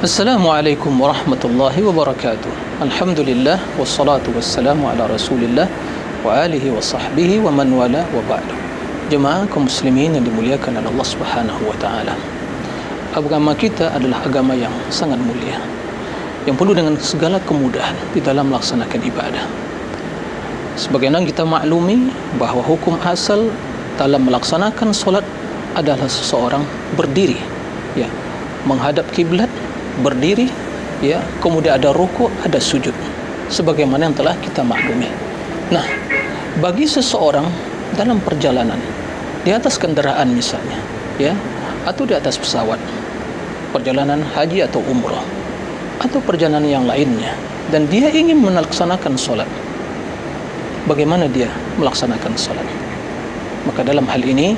Assalamualaikum warahmatullahi wabarakatuh. Alhamdulillah wassalatu wassalamu ala Rasulillah wa alihi wa sahbihi wa man wala wa ba'du. Jemaah kaum muslimin yang dimuliakan oleh Allah Subhanahu wa taala. Agama kita adalah agama yang sangat mulia, yang penuh dengan segala kemudahan di dalam melaksanakan ibadah. Sebagaimana kita maklumi bahawa hukum asal dalam melaksanakan solat adalah seseorang berdiri, ya, menghadap kiblat, berdiri, ya, kemudian ada rukuk, ada sujud, sebagaimana yang telah kita maklumi. Nah, bagi seseorang dalam perjalanan di atas kendaraan misalnya, ya, atau di atas pesawat, perjalanan haji atau umrah, atau perjalanan yang lainnya, dan dia ingin melaksanakan solat, bagaimana dia melaksanakan solat? Maka dalam hal ini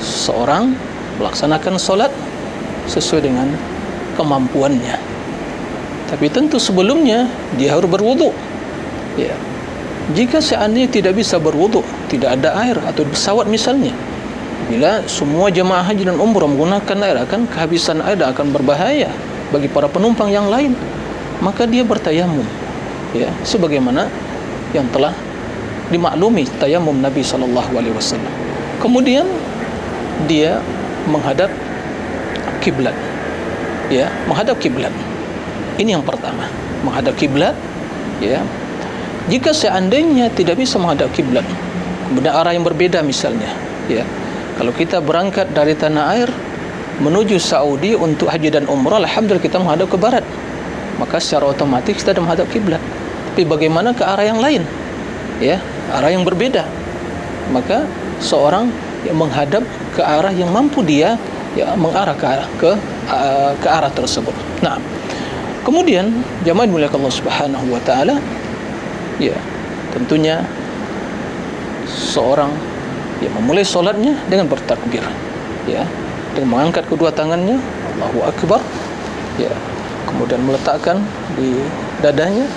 seorang melaksanakan solat sesuai dengan kemampuannya. Tapi tentu sebelumnya dia harus berwudu, ya. Jika seandainya tidak bisa berwudu, tidak ada air atau pesawat misalnya, bila semua jemaah haji dan umrah menggunakan air, akan kehabisan air dan akan berbahaya bagi para penumpang yang lain, maka dia bertayamum, ya, sebagaimana yang telah dimaklumi tayamum Nabi SAW. Kemudian dia menghadap kiblat, ya, menghadap kiblat. Ini yang pertama, menghadap kiblat, ya. Jika seandainya tidak bisa menghadap kiblat, kemudian arah yang berbeda misalnya, ya, kalau kita berangkat dari tanah air menuju Saudi untuk haji dan umrah, alhamdulillah kita menghadap ke barat, maka secara otomatis kita ada menghadap kiblat. Tapi bagaimana ke arah yang lain, ya, arah yang berbeda, maka seorang yang menghadap ke arah yang mampu dia, ya, mengarah ke arah tersebut. Nah, kemudian jemaah dimuliakan Allah Subhanahu wa taala, ya, tentunya seorang yang memulai solatnya dengan bertakbir, ya, dengan mengangkat kedua tangannya, Allahu Akbar, ya, kemudian meletakkan di dadanya,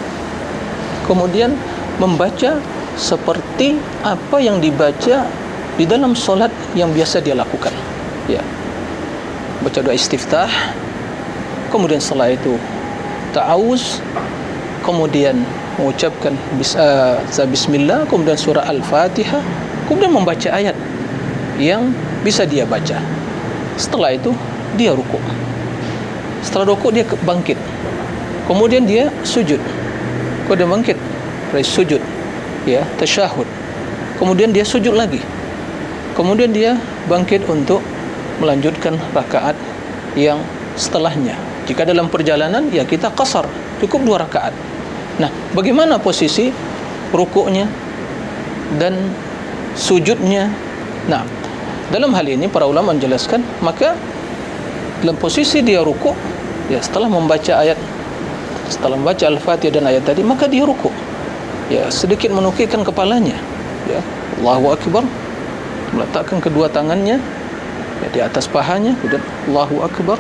kemudian membaca seperti apa yang dibaca di dalam solat yang biasa dia lakukan, ya, baca doa istiftah, kemudian setelah itu ta'awuz, kemudian mengucapkan bismillah, kemudian surah Al-Fatihah, kemudian membaca ayat yang bisa dia baca. Setelah itu dia rukuk. Setelah rukuk dia bangkit, kemudian dia sujud, kemudian bangkit dari sujud, ya, tasyahud, kemudian dia sujud lagi, kemudian dia bangkit untuk melanjutkan rakaat yang setelahnya. Jika dalam perjalanan, ya, kita qasar, cukup 2 rakaat. Nah, bagaimana posisi rukuknya dan sujudnya? Nah, dalam hal ini para ulama menjelaskan, maka dalam posisi dia rukuk, ya, setelah membaca ayat, setelah membaca Al-Fatihah dan ayat tadi, maka dia rukuk, ya, sedikit menukikkan kepalanya, ya, Allahu Akbar, meletakkan kedua tangannya, ya, di atas pahanya, kemudian Allahu Akbar,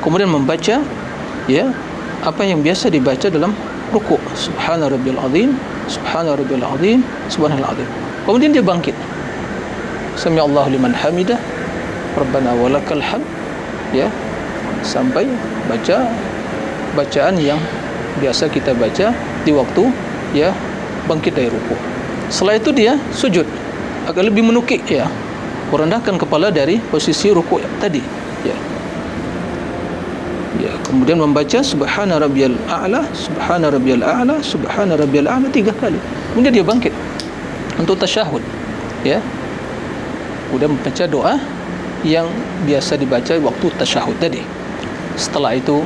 kemudian membaca, ya, apa yang biasa dibaca dalam rukuk, Subhana Rabbiyal Azim, Subhana Rabbiyal Azim, Subhanal Azim. Kemudian dia bangkit, Sami Allahu liman hamidah, Rabbana walakal hamd, ya, sampai baca bacaan yang biasa kita baca di waktu, ya, bangkit dari rukuk. Setelah itu dia sujud, agak lebih menukik, ya, merendahkan kepala dari posisi rukuk tadi, ya. Ya, kemudian membaca Subhana Rabbiyal A'la, Subhana Rabbiyal A'la, Subhana Rabbiyal A'la 3 kali. Kemudian dia bangkit untuk tasyahud, ya. Kemudian membaca doa yang biasa dibaca waktu tasyahud tadi. Setelah itu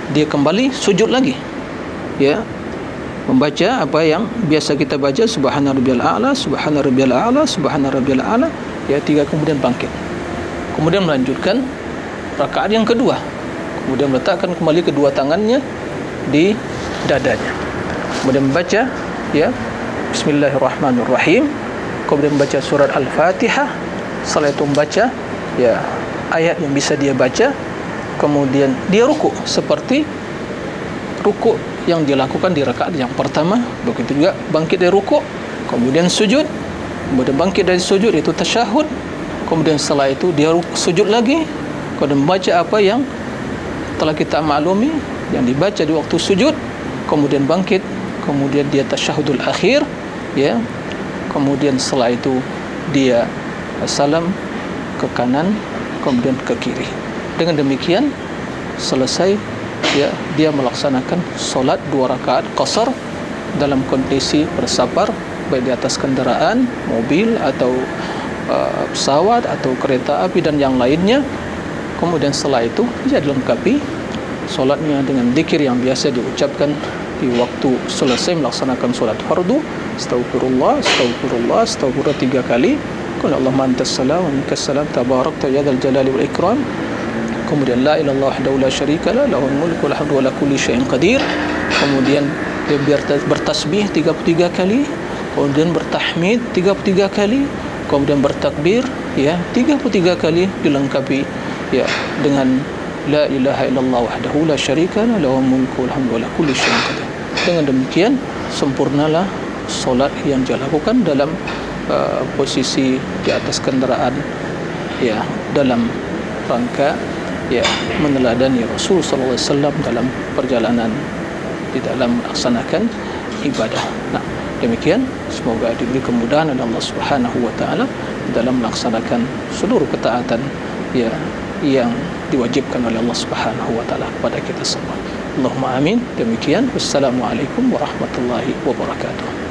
dia kembali sujud lagi, ya, membaca apa yang biasa kita baca, Subhana Rabbiyal A'la, Subhana Rabbiyal A'la, Subhana Rabbiyal A'la, ya, 3, kemudian bangkit. Kemudian melanjutkan rakaat yang kedua, kemudian meletakkan kembali kedua tangannya di dadanya, kemudian membaca, ya, Bismillahirrahmanirrahim, kemudian membaca surat Al-Fatihah. Setelah itu membaca, ya, ayat yang bisa dia baca, kemudian dia rukuk seperti rukuk yang dilakukan di rakaat yang pertama. Begitu juga bangkit dari rukuk, kemudian sujud, kemudian bangkit dari sujud, itu tasyahud, kemudian setelah itu dia sujud lagi, kemudian membaca apa yang telah kita maklumi yang dibaca di waktu sujud, kemudian bangkit, kemudian dia tasyahudul akhir, ya, kemudian setelah itu dia salam ke kanan, kemudian ke kiri. Dengan demikian selesai, ya, dia melaksanakan solat 2 rakaat qasar dalam kondisi bersafar, baik di atas kendaraan, mobil atau pesawat atau kereta api dan yang lainnya. Kemudian setelah itu dia dilengkapi solatnya dengan zikir yang biasa diucapkan di waktu selesai melaksanakan solat fardu. Astaghfirullah, astaghfirullah, astaghfirullah 3 kali. Qul Allahumma antas salam wa minkas salam tabarakta ya dzal jalali wal ikram. Kemudian la ilaha illallah wahdahu la syarika lah, lahul mulku wa hamdu wa la kulli syai'in qadir. Kemudian dia bertasbih 33 kali, kemudian bertahmid 33 kali, kemudian bertakbir, ya, 33 kali, dilengkapi, ya, dengan la ilaha illallah wahdahu la syarika lah, lahul mulku wa hamdu wa la kulli syai'in qadir. Dengan demikian sempurnalah solat yang dia lakukan dalam posisi di atas kendaraan, ya, dalam rangka, ya, meneladani Rasul sallallahu alaihi wasallam dalam perjalanan di dalam melaksanakan ibadah. Nah, demikian, semoga diberi kemudahan oleh Allah Subhanahu wa taala dalam melaksanakan seluruh ketaatan, ya, yang diwajibkan oleh Allah Subhanahu wa taala kepada kita semua. Allahumma amin. Demikian, wassalamualaikum warahmatullahi wabarakatuh.